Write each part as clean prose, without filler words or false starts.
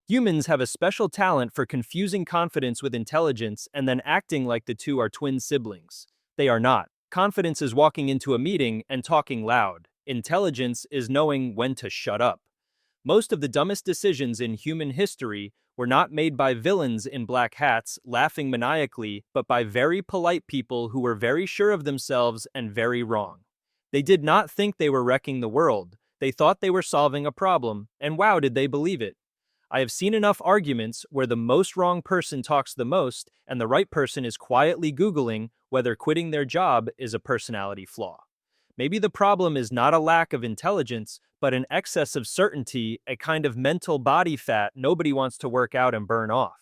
Humans have a special talent for confusing confidence with intelligence and then acting like the two are twin siblings. They are not. Confidence is walking into a meeting and talking loud. Intelligence is knowing when to shut up. Most of the dumbest decisions in human history were not made by villains in black hats laughing maniacally, but by very polite people who were very sure of themselves and very wrong. They did not think they were wrecking the world. They thought they were solving a problem, and wow, did they believe it. I have seen enough arguments where the most wrong person talks the most and the right person is quietly Googling whether quitting their job is a personality flaw. Maybe the problem is not a lack of intelligence, but an excess of certainty, a kind of mental body fat nobody wants to work out and burn off.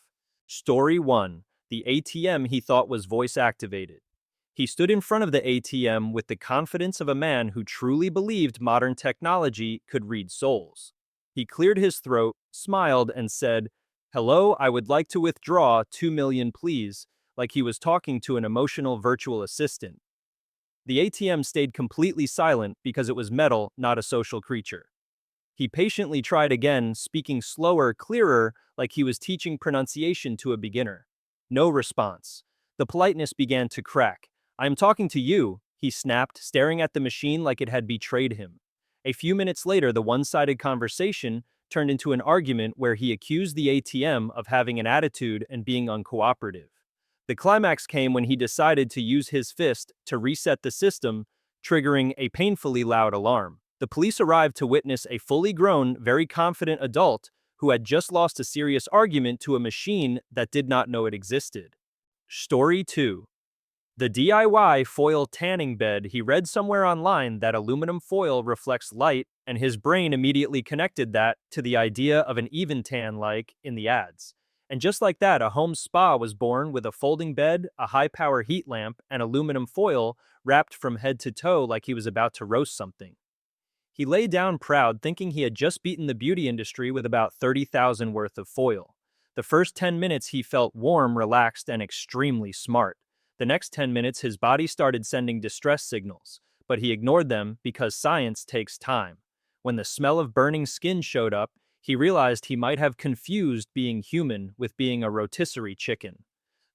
Story 1. The ATM he thought was voice activated. He stood in front of the ATM with the confidence of a man who truly believed modern technology could read souls. He cleared his throat, smiled, and said, "Hello, I would like to withdraw 2 million please," like he was talking to an emotional virtual assistant. The ATM stayed completely silent because it was metal, not a social creature. He patiently tried again, speaking slower, clearer, like he was teaching pronunciation to a beginner. No response. The politeness began to crack. "I am talking to you," he snapped, staring at the machine like it had betrayed him. A few minutes later, the one-sided conversation turned into an argument where he accused the ATM of having an attitude and being uncooperative. The climax came when he decided to use his fist to reset the system, triggering a painfully loud alarm. The police arrived to witness a fully grown, very confident adult who had just lost a serious argument to a machine that did not know it existed. Story 2. The DIY foil tanning bed. He read somewhere online that aluminum foil reflects light, and his brain immediately connected that to the idea of an even tan like in the ads. And just like that, a home spa was born with a folding bed, a high-power heat lamp, and aluminum foil wrapped from head to toe like he was about to roast something. He lay down proud, thinking he had just beaten the beauty industry with about 30,000 worth of foil. The first 10 minutes he felt warm, relaxed, and extremely smart. The next 10 minutes his body started sending distress signals, but he ignored them because science takes time. When the smell of burning skin showed up, he realized he might have confused being human with being a rotisserie chicken.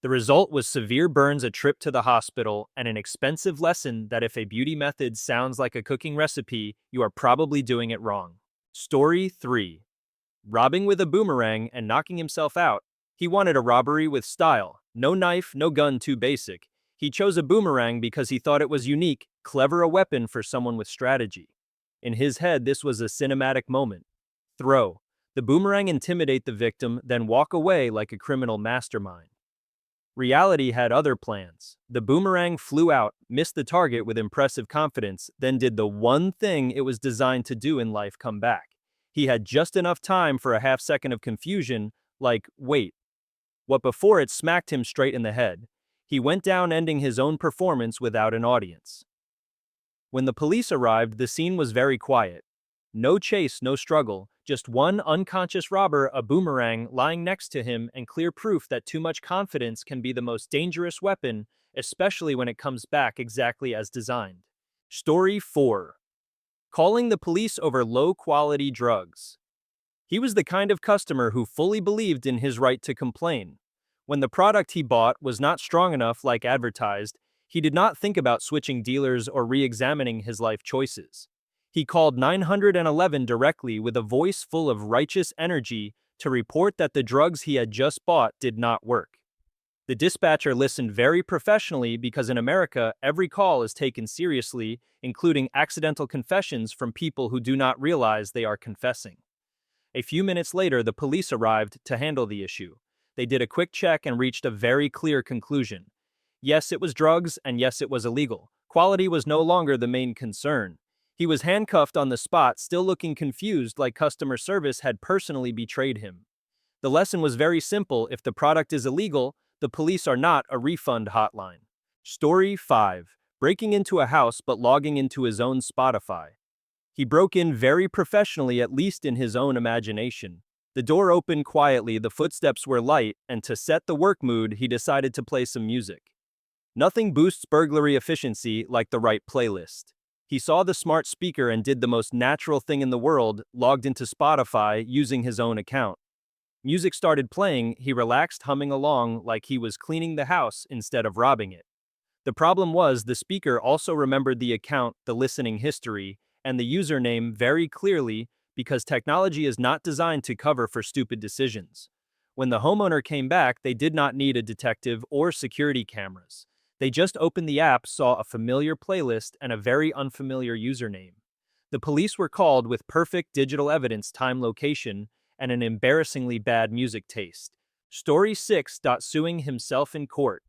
The result was severe burns, a trip to the hospital, and an expensive lesson that if a beauty method sounds like a cooking recipe, you are probably doing it wrong. Story 3. Robbing with a boomerang and knocking himself out. He wanted a robbery with style. No knife, no gun, too basic. He chose a boomerang because he thought it was unique, clever, a weapon for someone with strategy. In his head, this was a cinematic moment. Throw. The boomerang intimidate the victim, then walk away like a criminal mastermind. Reality had other plans. The boomerang flew out, missed the target with impressive confidence, then did the one thing it was designed to do in life: come back. He had just enough time for a half-second of confusion, like, wait. What before it smacked him straight in the head. He went down, ending his own performance without an audience. When the police arrived, the scene was very quiet. No chase, no struggle, just one unconscious robber, a boomerang lying next to him, and clear proof that too much confidence can be the most dangerous weapon, especially when it comes back exactly as designed. Story 4. Calling the police over low-quality drugs. He was the kind of customer who fully believed in his right to complain. When the product he bought was not strong enough like advertised, he did not think about switching dealers or re-examining his life choices. He called 911 directly with a voice full of righteous energy to report that the drugs he had just bought did not work. The dispatcher listened very professionally because in America, every call is taken seriously, including accidental confessions from people who do not realize they are confessing. A few minutes later, the police arrived to handle the issue. They did a quick check and reached a very clear conclusion. Yes, it was drugs, and yes, it was illegal. Quality was no longer the main concern. He was handcuffed on the spot, still looking confused like customer service had personally betrayed him. The lesson was very simple: if the product is illegal, the police are not a refund hotline. Story 5. Breaking into a house but logging into his own Spotify. He broke in very professionally, at least in his own imagination. The door opened quietly, the footsteps were light, and to set the work mood, he decided to play some music. Nothing boosts burglary efficiency like the right playlist. He saw the smart speaker and did the most natural thing in the world, logged into Spotify using his own account. Music started playing, he relaxed, humming along like he was cleaning the house instead of robbing it. The problem was the speaker also remembered the account, the listening history, and the username very clearly because technology is not designed to cover for stupid decisions. When the homeowner came back, they did not need a detective or security cameras. They just opened the app, saw a familiar playlist, and a very unfamiliar username. The police were called with perfect digital evidence, time, location, and an embarrassingly bad music taste. Story 6. Suing himself in court.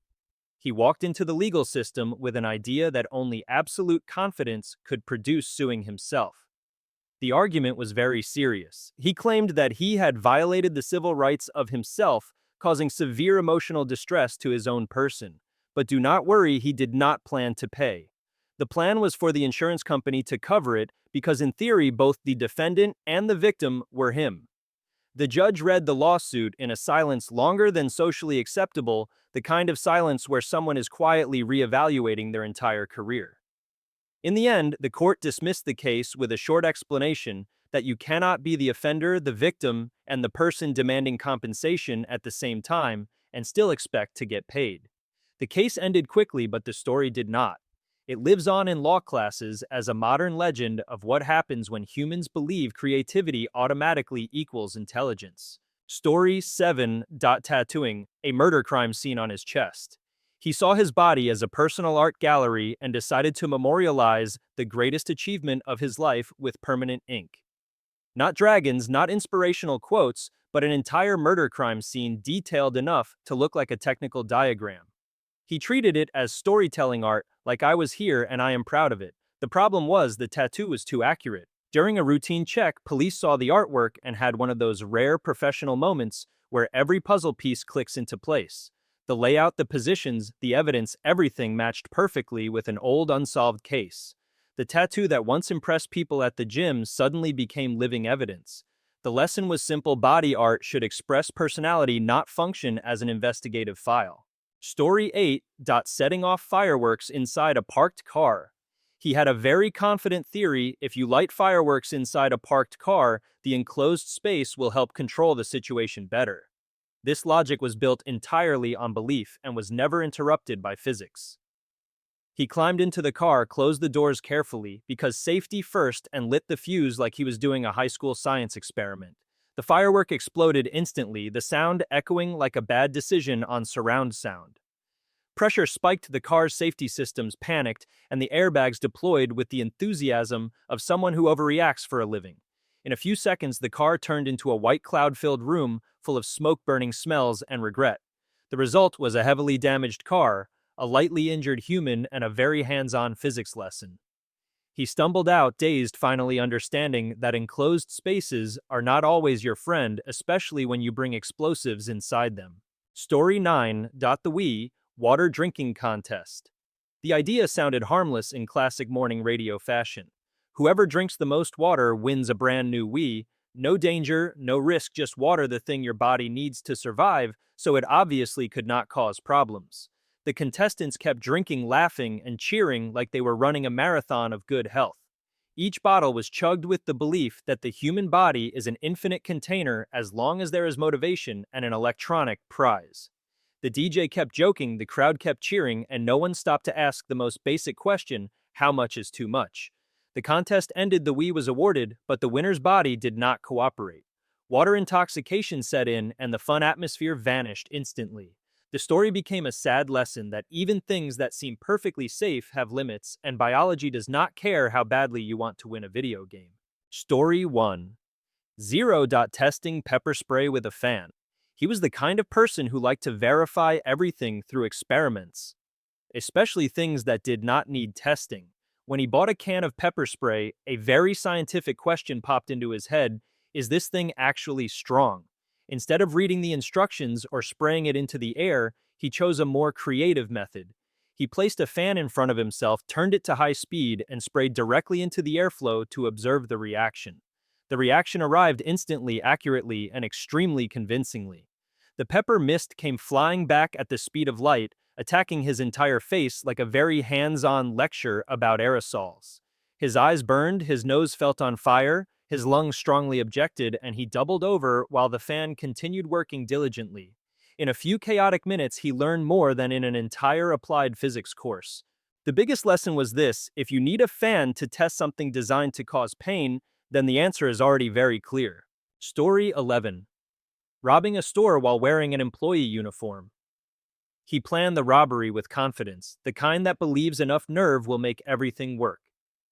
He walked into the legal system with an idea that only absolute confidence could produce suing himself. The argument was very serious. He claimed that he had violated the civil rights of himself, causing severe emotional distress to his own person. But do not worry, he did not plan to pay. The plan was for the insurance company to cover it because in theory both the defendant and the victim were him. The judge read the lawsuit in a silence longer than socially acceptable, the kind of silence where someone is quietly reevaluating their entire career. In the end, the court dismissed the case with a short explanation that you cannot be the offender, the victim, and the person demanding compensation at the same time and still expect to get paid. The case ended quickly, but the story did not. It lives on in law classes as a modern legend of what happens when humans believe creativity automatically equals intelligence. Story 7. Tattooing a murder crime scene on his chest. He saw his body as a personal art gallery and decided to memorialize the greatest achievement of his life with permanent ink. Not dragons, not inspirational quotes, but an entire murder crime scene detailed enough to look like a technical diagram. He treated it as storytelling art, like I was here and I am proud of it. The problem was the tattoo was too accurate. During a routine check, police saw the artwork and had one of those rare professional moments where every puzzle piece clicks into place. The layout, the positions, the evidence, everything matched perfectly with an old unsolved case. The tattoo that once impressed people at the gym suddenly became living evidence. The lesson was simple: body art should express personality, not function as an investigative file. Story 8. Setting off fireworks inside a parked car. He had a very confident theory: if you light fireworks inside a parked car, the enclosed space will help control the situation better. This logic was built entirely on belief and was never interrupted by physics. He climbed into the car, closed the doors carefully, because safety first, and lit the fuse like he was doing a high school science experiment. The firework exploded instantly, the sound echoing like a bad decision on surround sound. Pressure spiked, the car's safety systems panicked, and the airbags deployed with the enthusiasm of someone who overreacts for a living. In a few seconds, the car turned into a white cloud-filled room full of smoke-burning smells and regret. The result was a heavily damaged car, a lightly injured human, and a very hands-on physics lesson. He stumbled out, dazed, finally understanding that enclosed spaces are not always your friend, especially when you bring explosives inside them. Story 9. The Wii Water Drinking Contest. The idea sounded harmless in classic morning radio fashion. Whoever drinks the most water wins a brand new Wii. No danger, no risk, just water, the thing your body needs to survive, so it obviously could not cause problems. The contestants kept drinking, laughing, and cheering like they were running a marathon of good health. Each bottle was chugged with the belief that the human body is an infinite container as long as there is motivation and an electronic prize. The DJ kept joking, the crowd kept cheering, and no one stopped to ask the most basic question: how much is too much? The contest ended, the Wii was awarded, but the winner's body did not cooperate. Water intoxication set in, and the fun atmosphere vanished instantly. The story became a sad lesson that even things that seem perfectly safe have limits, and biology does not care how badly you want to win a video game. Story 1. 0. Testing pepper spray with a fan. He was the kind of person who liked to verify everything through experiments, especially things that did not need testing. When he bought a can of pepper spray, a very scientific question popped into his head: is this thing actually strong? Instead of reading the instructions or spraying it into the air, he chose a more creative method. He placed a fan in front of himself, turned it to high speed, and sprayed directly into the airflow to observe the reaction. The reaction arrived instantly, accurately, and extremely convincingly. The pepper mist came flying back at the speed of light, attacking his entire face like a very hands-on lecture about aerosols. His eyes burned, his nose felt on fire, His lungs strongly objected, and he doubled over while the fan continued working diligently. In a few chaotic minutes, he learned more than in an entire applied physics course. The biggest lesson was this: if you need a fan to test something designed to cause pain, then the answer is already very clear. Story 11. Robbing a store while wearing an employee uniform. He planned the robbery with confidence, the kind that believes enough nerve will make everything work.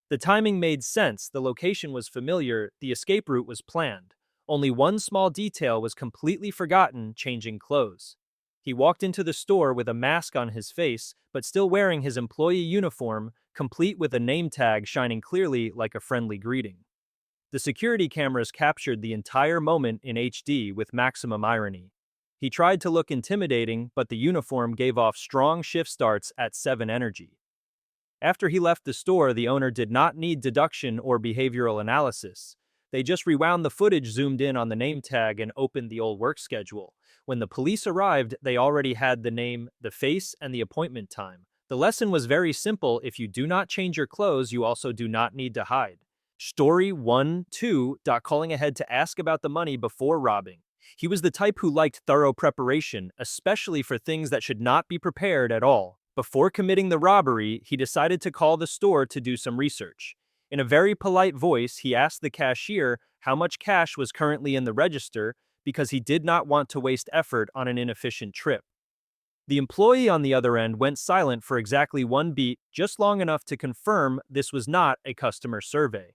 The timing made sense, the location was familiar, the escape route was planned. Only one small detail was completely forgotten: changing clothes. He walked into the store with a mask on his face, but still wearing his employee uniform, complete with a name tag shining clearly like a friendly greeting. The security cameras captured the entire moment in HD with maximum irony. He tried to look intimidating, but the uniform gave off strong shift starts at 7 energy. After he left the store, the owner did not need deduction or behavioral analysis. They just rewound the footage, zoomed in on the name tag, and opened the old work schedule. When the police arrived, they already had the name, the face, and the appointment time. The lesson was very simple: if you do not change your clothes, you also do not need to hide. Story 1-2. Calling ahead to ask about the money before robbing. He was the type who liked thorough preparation, especially for things that should not be prepared at all. Before committing the robbery, he decided to call the store to do some research. In a very polite voice, he asked the cashier how much cash was currently in the register because he did not want to waste effort on an inefficient trip. The employee on the other end went silent for exactly 1 beat, just long enough to confirm this was not a customer survey.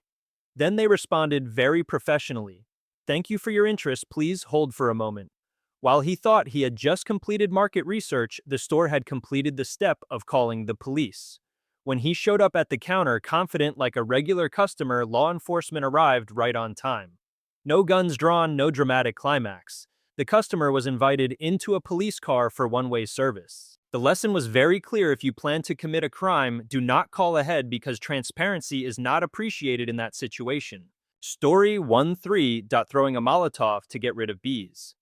Then they responded very professionally. "Thank you for your interest, please hold for a moment." While he thought he had just completed market research, the store had completed the step of calling the police. When he showed up at the counter, confident like a regular customer, law enforcement arrived right on time. No guns drawn, no dramatic climax. The customer was invited into a police car for one-way service. The lesson was very clear: if you plan to commit a crime, do not call ahead because transparency is not appreciated in that situation. Story 1-3. Throwing a Molotov to get rid of bees.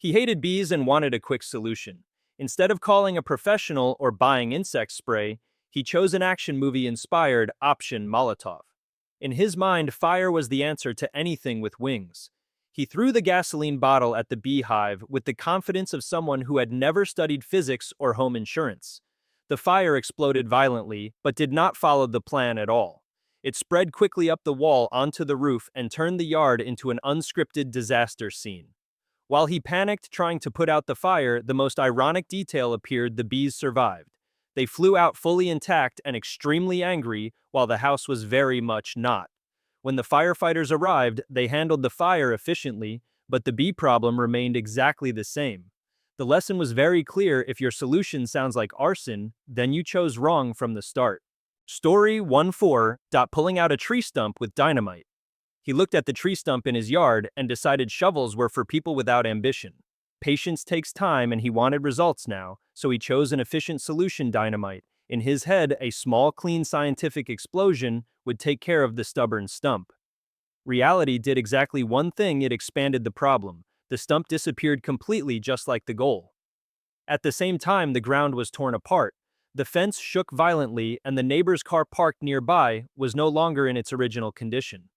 He hated bees and wanted a quick solution. Instead of calling a professional or buying insect spray, he chose an action movie-inspired option: Molotov. In his mind, fire was the answer to anything with wings. He threw the gasoline bottle at the beehive with the confidence of someone who had never studied physics or home insurance. The fire exploded violently, but did not follow the plan at all. It spread quickly up the wall onto the roof and turned the yard into an unscripted disaster scene. While he panicked trying to put out the fire, the most ironic detail appeared: the bees survived. They flew out fully intact and extremely angry, while the house was very much not. When the firefighters arrived, they handled the fire efficiently, but the bee problem remained exactly the same. The lesson was very clear: if your solution sounds like arson, then you chose wrong from the start. Story 1-4. Pulling out a tree stump with dynamite. He looked at the tree stump in his yard and decided shovels were for people without ambition. Patience takes time, and he wanted results now, so he chose an efficient solution: dynamite. In his head, a small, clean scientific explosion would take care of the stubborn stump. Reality did exactly one thing: it expanded the problem. The stump disappeared completely, just like the goal. At the same time, the ground was torn apart. The fence shook violently, and the neighbor's car parked nearby was no longer in its original condition.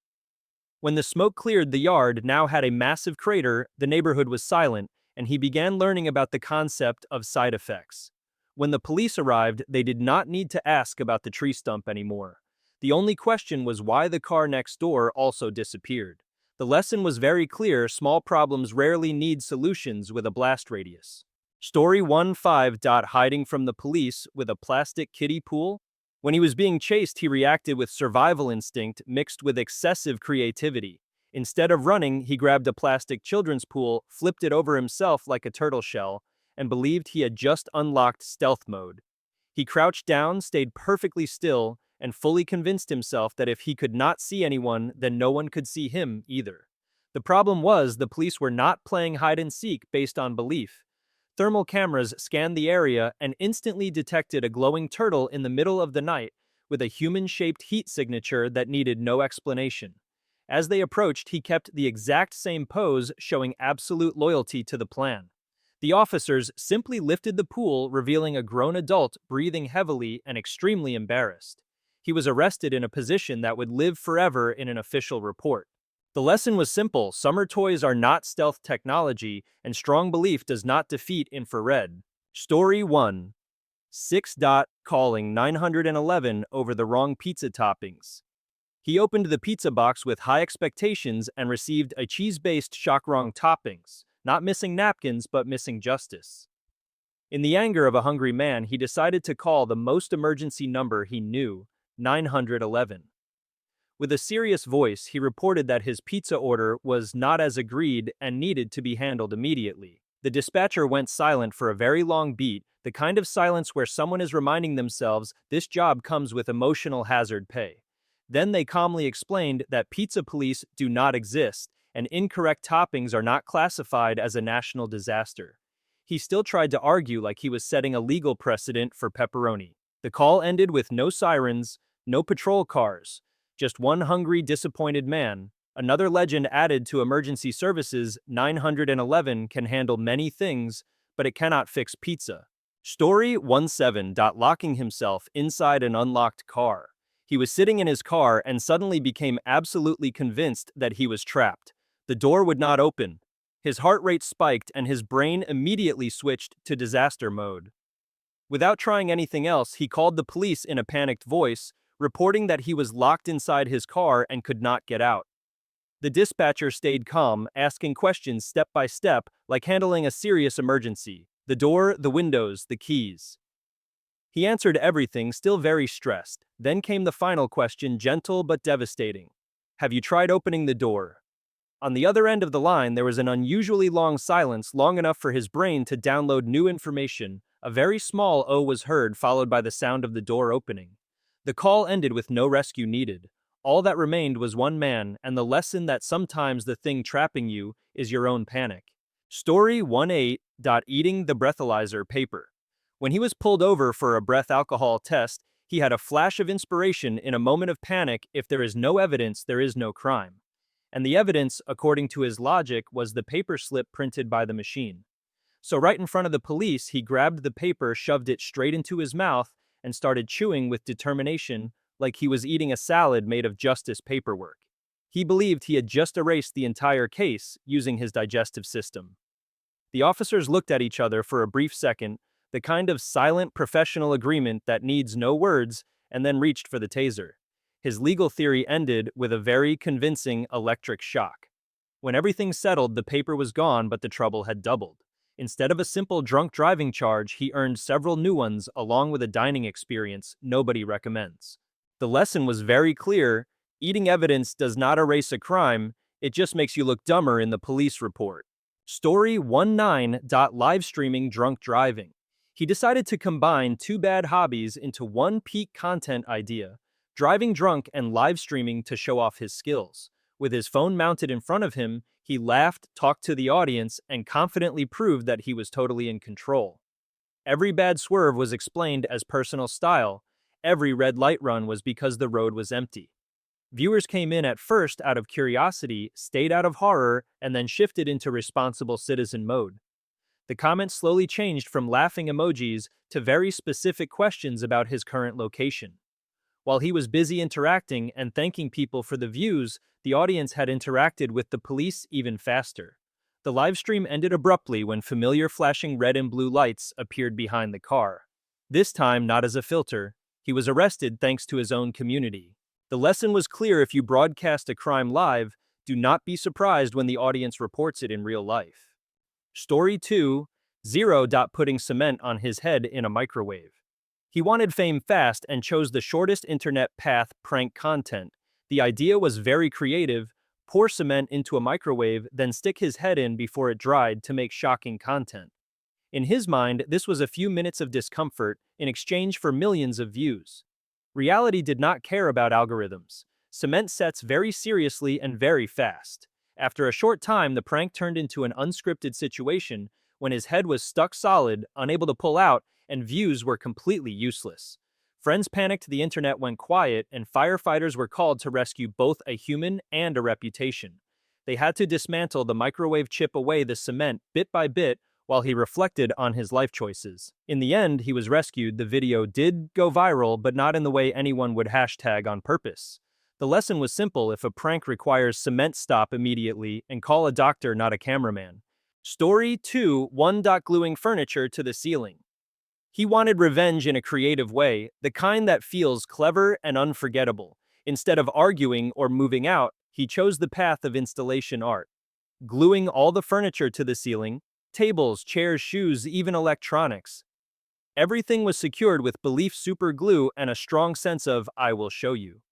When the smoke cleared, the yard now had a massive crater, the neighborhood was silent, and he began learning about the concept of side effects. When the police arrived, they did not need to ask about the tree stump anymore. The only question was why the car next door also disappeared. The lesson was very clear: small problems rarely need solutions with a blast radius. Story 1-5. Hiding from the police with a plastic kiddie pool. When he was being chased, he reacted with survival instinct mixed with excessive creativity. Instead of running, he grabbed a plastic children's pool, flipped it over himself like a turtle shell, and believed he had just unlocked stealth mode. He crouched down, stayed perfectly still, and fully convinced himself that if he could not see anyone, then no one could see him either. The problem was, the police were not playing hide-and-seek based on belief. Thermal cameras scanned the area and instantly detected a glowing turtle in the middle of the night with a human-shaped heat signature that needed no explanation. As they approached, he kept the exact same pose, showing absolute loyalty to the plan. The officers simply lifted the pool, revealing a grown adult breathing heavily and extremely embarrassed. He was arrested in a position that would live forever in an official report. The lesson was simple: summer toys are not stealth technology, and strong belief does not defeat infrared. Story 1. 6. Calling 911 over the wrong pizza toppings. He opened the pizza box with high expectations and received a cheese-based shock wrong toppings, not missing napkins but missing justice. In the anger of a hungry man, he decided to call the most emergency number he knew, 911. With a serious voice, he reported that his pizza order was not as agreed and needed to be handled immediately. The dispatcher went silent for a very long beat, the kind of silence where someone is reminding themselves this job comes with emotional hazard pay. Then they calmly explained that pizza police do not exist and incorrect toppings are not classified as a national disaster. He still tried to argue like he was setting a legal precedent for pepperoni. The call ended with no sirens, no patrol cars, just one hungry, disappointed man. Another legend added to emergency services: 911 can handle many things, but it cannot fix pizza. Story 17. Locking himself inside an unlocked car. He was sitting in his car and suddenly became absolutely convinced that he was trapped. The door would not open. His heart rate spiked and his brain immediately switched to disaster mode. Without trying anything else, he called the police in a panicked voice, reporting that he was locked inside his car and could not get out. The dispatcher stayed calm, asking questions step by step, like handling a serious emergency. The door, the windows, the keys. He answered everything, still very stressed. Then came the final question, gentle but devastating. Have you tried opening the door? On the other end of the line, there was an unusually long silence, long enough for his brain to download new information. A very small "oh" was heard, followed by the sound of the door opening. The call ended with no rescue needed. All that remained was one man, and the lesson that sometimes the thing trapping you is your own panic. Story 18. Eating the breathalyzer paper. When he was pulled over for a breath alcohol test, he had a flash of inspiration in a moment of panic: if there is no evidence, there is no crime. And the evidence, according to his logic, was the paper slip printed by the machine. So right in front of the police, he grabbed the paper, shoved it straight into his mouth, and started chewing with determination, like he was eating a salad made of justice paperwork. He believed he had just erased the entire case using his digestive system. The officers looked at each other for a brief second, the kind of silent professional agreement that needs no words, and then reached for the taser. His legal theory ended with a very convincing electric shock. When everything settled, the paper was gone, but the trouble had doubled. Instead of a simple drunk driving charge, he earned several new ones, along with a dining experience nobody recommends. The lesson was very clear: eating evidence does not erase a crime, it just makes you look dumber in the police report. Story 19. Live streaming drunk driving. He decided to combine two bad hobbies into one peak content idea: driving drunk and live streaming to show off his skills. With his phone mounted in front of him, he laughed, talked to the audience, and confidently proved that he was totally in control. Every bad swerve was explained as personal style. Every red light run was because the road was empty. Viewers came in at first out of curiosity, stayed out of horror, and then shifted into responsible citizen mode. The comments slowly changed from laughing emojis to very specific questions about his current location. While he was busy interacting and thanking people for the views, the audience had interacted with the police even faster. The livestream ended abruptly when familiar flashing red and blue lights appeared behind the car. This time, not as a filter. He was arrested thanks to his own community. The lesson was clear: if you broadcast a crime live, do not be surprised when the audience reports it in real life. Story 20. Putting cement on his head in a microwave. He wanted fame fast and chose the shortest internet path: prank content. The idea was very creative: pour cement into a microwave, then stick his head in before it dried to make shocking content. In his mind, this was a few minutes of discomfort in exchange for millions of views. Reality did not care about algorithms. Cement sets very seriously and very fast. After a short time, the prank turned into an unscripted situation when his head was stuck solid, unable to pull out, and views were completely useless. Friends panicked, the internet went quiet, and firefighters were called to rescue both a human and a reputation. They had to dismantle the microwave, chip away the cement bit by bit, while he reflected on his life choices. In the end, he was rescued. The video did go viral, but not in the way anyone would hashtag on purpose. The lesson was simple: if a prank requires cement, stop immediately and call a doctor, not a cameraman. Story 2: 1. Gluing furniture to the ceiling. He wanted revenge in a creative way, the kind that feels clever and unforgettable. Instead of arguing or moving out, he chose the path of installation art. Gluing all the furniture to the ceiling, tables, chairs, shoes, even electronics. Everything was secured with belief super glue and a strong sense of, I will show you.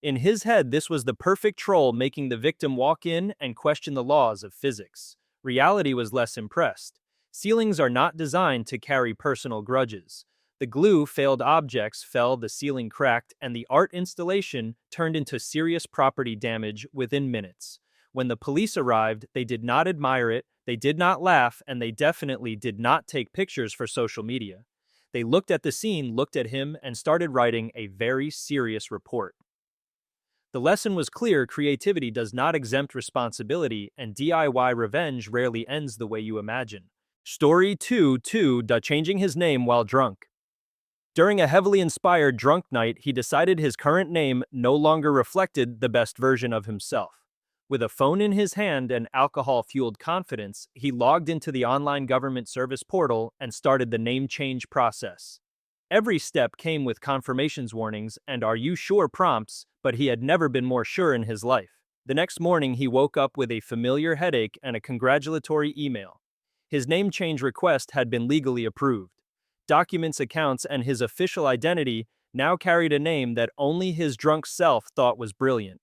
In his head, this was the perfect troll, making the victim walk in and question the laws of physics. Reality was less impressed. Ceilings are not designed to carry personal grudges. The glue failed, objects fell, the ceiling cracked, and the art installation turned into serious property damage within minutes. When the police arrived, they did not admire it, they did not laugh, and they definitely did not take pictures for social media. They looked at the scene, looked at him, and started writing a very serious report. The lesson was clear: creativity does not exempt responsibility, and DIY revenge rarely ends the way you imagine. Story 2: Changing his name while drunk. During a heavily inspired drunk night, he decided his current name no longer reflected the best version of himself. With a phone in his hand and alcohol-fueled confidence, he logged into the online government service portal and started the name change process. Every step came with confirmations, warnings, and "are you sure" prompts, but he had never been more sure in his life. The next morning, he woke up with a familiar headache and a congratulatory email. His name change request had been legally approved. Documents, accounts, and his official identity now carried a name that only his drunk self thought was brilliant.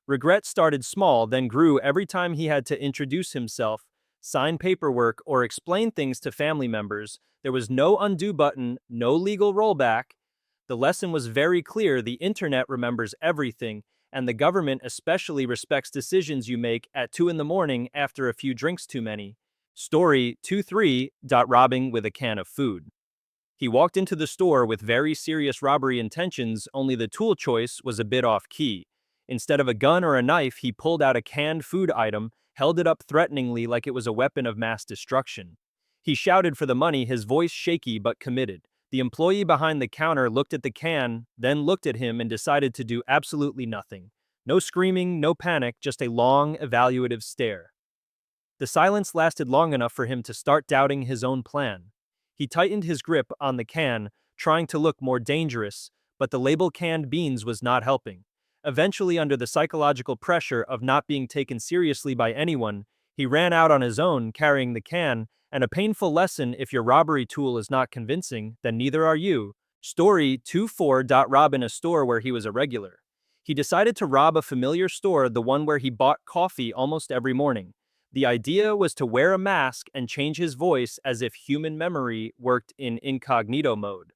Regret started small, then grew every time he had to introduce himself, sign paperwork, or explain things to family members. There was no undo button, no legal rollback. The lesson was very clear: the internet remembers everything, and the government especially respects decisions you make at 2 in the morning after a few drinks too many. Story 2-3. Robbing with a can of food. He walked into the store with very serious robbery intentions, only the tool choice was a bit off-key. Instead of a gun or a knife, he pulled out a canned food item, held it up threateningly like it was a weapon of mass destruction. He shouted for the money, his voice shaky but committed. The employee behind the counter looked at the can, then looked at him and decided to do absolutely nothing. No screaming, no panic, just a long, evaluative stare. The silence lasted long enough for him to start doubting his own plan. He tightened his grip on the can, trying to look more dangerous, but the label "canned beans" was not helping. Eventually, under the psychological pressure of not being taken seriously by anyone, he ran out on his own, carrying the can, and a painful lesson: if your robbery tool is not convincing, then neither are you. Story 2-4. Rob in a store where he was a regular. He decided to rob a familiar store, the one where he bought coffee almost every morning. The idea was to wear a mask and change his voice as if human memory worked in incognito mode.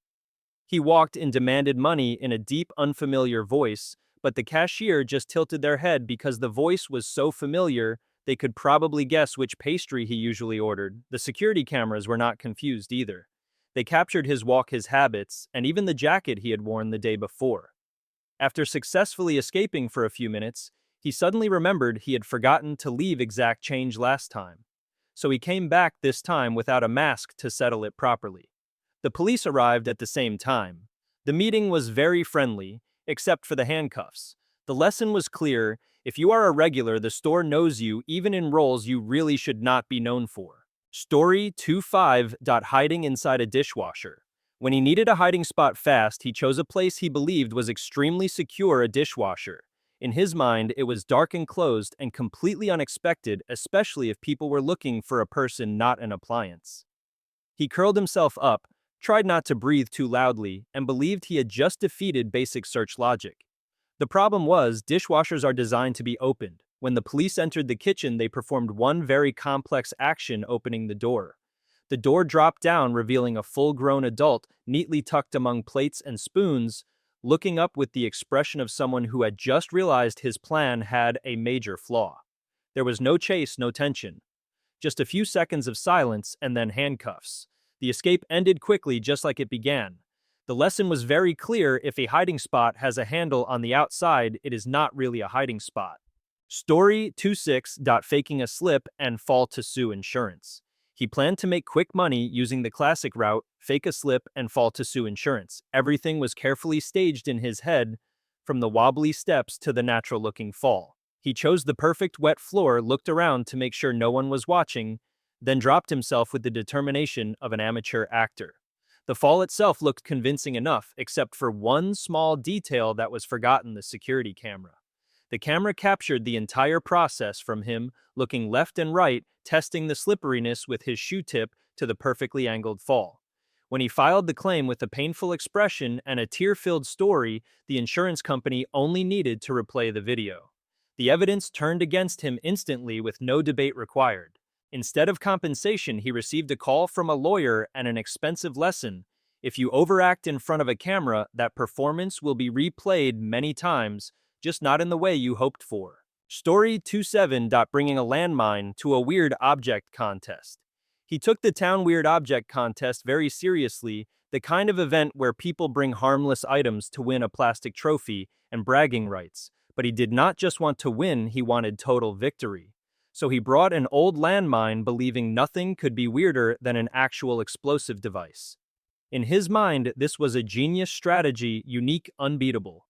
He walked in, demanded money in a deep, unfamiliar voice, but the cashier just tilted their head because the voice was so familiar they could probably guess which pastry he usually ordered. The security cameras were not confused either. They captured his walk, his habits, and even the jacket he had worn the day before. After successfully escaping for a few minutes, he suddenly remembered he had forgotten to leave exact change last time. So he came back, this time without a mask to settle it properly. The police arrived at the same time. The meeting was very friendly, except for the handcuffs. The lesson was clear: if you are a regular, the store knows you, even in roles you really should not be known for. Story 2-5. Hiding inside a dishwasher. When he needed a hiding spot fast, he chose a place he believed was extremely secure: a dishwasher. In his mind, it was dark and closed and completely unexpected, especially if people were looking for a person, not an appliance. He curled himself up, tried not to breathe too loudly, and believed he had just defeated basic search logic. The problem was, dishwashers are designed to be opened. When the police entered the kitchen, they performed one very complex action: opening the door. The door dropped down, revealing a full-grown adult, neatly tucked among plates and spoons, looking up with the expression of someone who had just realized his plan had a major flaw. There was no chase, no tension. Just a few seconds of silence, and then handcuffs. The escape ended quickly, just like it began. The lesson was very clear: if a hiding spot has a handle on the outside, it is not really a hiding spot. Story 2-6. Faking a slip and fall to sue insurance. He planned to make quick money using the classic route: fake a slip and fall to sue insurance. Everything was carefully staged in his head. from the wobbly steps to the natural-looking fall. He chose the perfect wet floor, looked around to make sure no one was watching, then dropped himself with the determination of an amateur actor. The fall itself looked convincing enough, except for one small detail that was forgotten: the security camera. The camera captured the entire process, from him looking left and right, testing the slipperiness with his shoe tip, to the perfectly angled fall. When he filed the claim with a painful expression and a tear-filled story, the insurance company only needed to replay the video. The evidence turned against him instantly with no debate required. Instead of compensation, he received a call from a lawyer and an expensive lesson: if you overact in front of a camera, that performance will be replayed many times, just not in the way you hoped for. Story 27. Bringing a landmine to a weird object contest. He took the town weird object contest very seriously, the kind of event where people bring harmless items to win a plastic trophy and bragging rights. But he did not just want to win, he wanted total victory. So he brought an old landmine, believing nothing could be weirder than an actual explosive device. In his mind, this was a genius strategy, unique, unbeatable.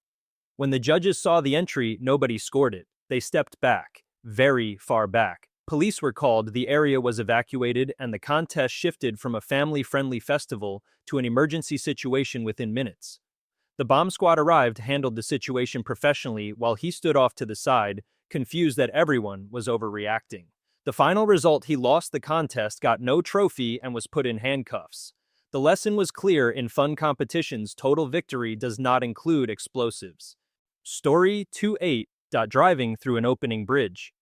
When the judges saw the entry, nobody scored it. They stepped back, very far back. Police were called, the area was evacuated, and the contest shifted from a family-friendly festival to an emergency situation within minutes. The bomb squad arrived, handled the situation professionally, while he stood off to the side, confused that everyone was overreacting. The final result: he lost the contest, got no trophy, and was put in handcuffs. The lesson was clear: in fun competitions, total victory does not include explosives. Story 28. Driving through an opening bridge.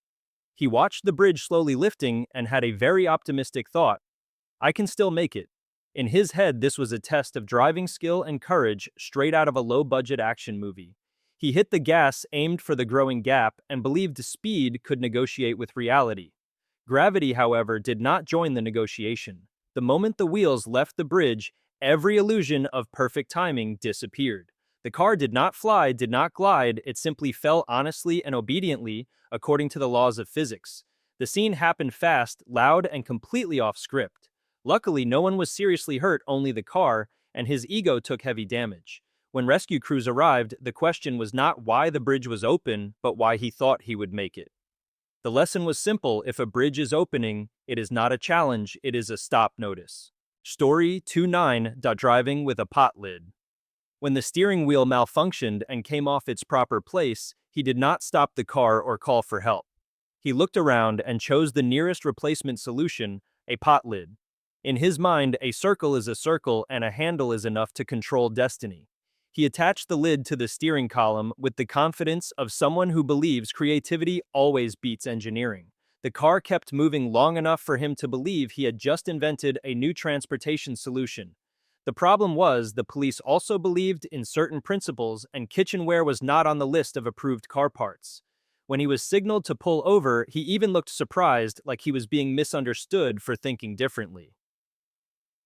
He watched the bridge slowly lifting and had a very optimistic thought: I can still make it. In his head, this was a test of driving skill and courage, straight out of a low-budget action movie. He hit the gas, aimed for the growing gap, and believed speed could negotiate with reality. Gravity, however, did not join the negotiation. The moment the wheels left the bridge, every illusion of perfect timing disappeared. The car did not fly, did not glide, it simply fell honestly and obediently, according to the laws of physics. The scene happened fast, loud, and completely off script. Luckily, no one was seriously hurt, only the car, and his ego took heavy damage. When rescue crews arrived, the question was not why the bridge was open, but why he thought he would make it. The lesson was simple: if a bridge is opening, it is not a challenge, it is a stop notice. Story 29. Driving with a pot lid. When the steering wheel malfunctioned and came off its proper place, he did not stop the car or call for help. He looked around and chose the nearest replacement solution: a pot lid. In his mind, a circle is a circle and a handle is enough to control destiny. He attached the lid to the steering column with the confidence of someone who believes creativity always beats engineering. The car kept moving long enough for him to believe he had just invented a new transportation solution. The problem was, the police also believed in certain principles, and kitchenware was not on the list of approved car parts. When he was signaled to pull over, he even looked surprised, like he was being misunderstood for thinking differently.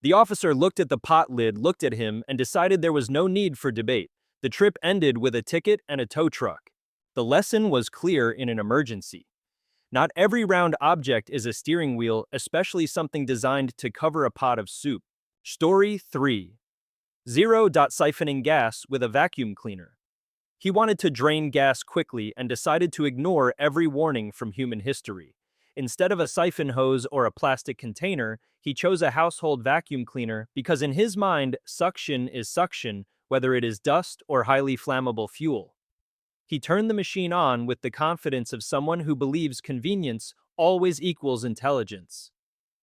The officer looked at the pot lid, looked at him, and decided there was no need for debate. The trip ended with a ticket and a tow truck. The lesson was clear in an emergency. Not every round object is a steering wheel, especially something designed to cover a pot of soup. Story 3. 0. Siphoning gas with a vacuum cleaner. He wanted to drain gas quickly and decided to ignore every warning from human history. Instead of a siphon hose or a plastic container, he chose a household vacuum cleaner because in his mind, suction is suction, whether it is dust or highly flammable fuel. He turned the machine on with the confidence of someone who believes convenience always equals intelligence.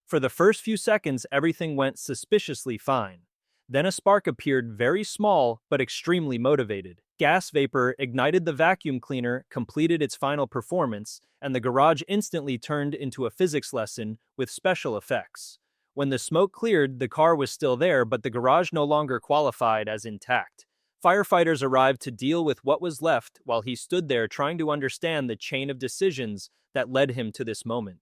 For the first few seconds, everything went suspiciously fine. Then a spark appeared, very small but extremely motivated. Gas vapor ignited the vacuum cleaner, completed its final performance, and the garage instantly turned into a physics lesson with special effects. When the smoke cleared, the car was still there, but the garage no longer qualified as intact. Firefighters arrived to deal with what was left while he stood there trying to understand the chain of decisions that led him to this moment.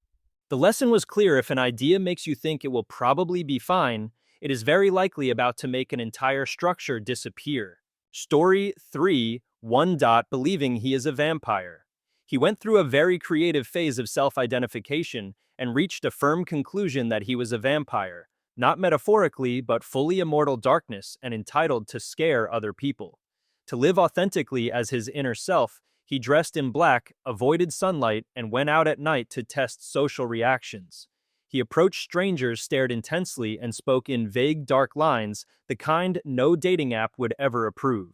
The lesson was clear: if an idea makes you think it will probably be fine, it is very likely about to make an entire structure disappear. Story 3. 1. Believing he is a vampire. He went through a very creative phase of self-identification and reached a firm conclusion that he was a vampire, not metaphorically, but fully immortal darkness and entitled to scare other people. To live authentically as his inner self, he dressed in black, avoided sunlight, and went out at night to test social reactions. He approached strangers, stared intensely, and spoke in vague, dark lines, the kind no dating app would ever approve.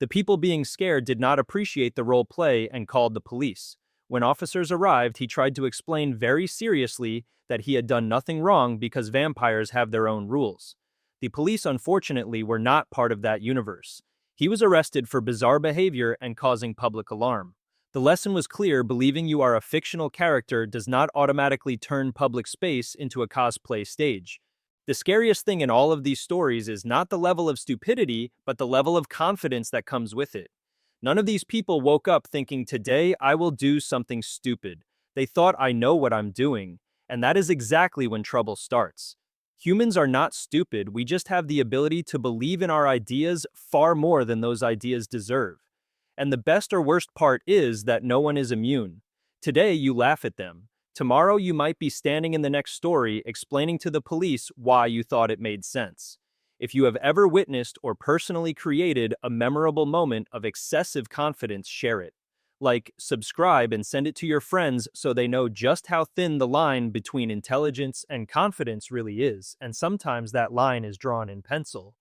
The people being scared did not appreciate the role play and called the police. When officers arrived, he tried to explain very seriously that he had done nothing wrong because vampires have their own rules. The police, unfortunately, were not part of that universe. He was arrested for bizarre behavior and causing public alarm. The lesson was clear: believing you are a fictional character does not automatically turn public space into a cosplay stage. The scariest thing in all of these stories is not the level of stupidity, but the level of confidence that comes with it. None of these people woke up thinking, "Today I will do something stupid." They thought, "I know what I'm doing." And that is exactly when trouble starts. Humans are not stupid, we just have the ability to believe in our ideas far more than those ideas deserve. And the best or worst part is that no one is immune. Today you laugh at them. Tomorrow you might be standing in the next story explaining to the police why you thought it made sense. If you have ever witnessed or personally created a memorable moment of excessive confidence, share it. Like, subscribe, and send it to your friends so they know just how thin the line between intelligence and confidence really is, and sometimes that line is drawn in pencil.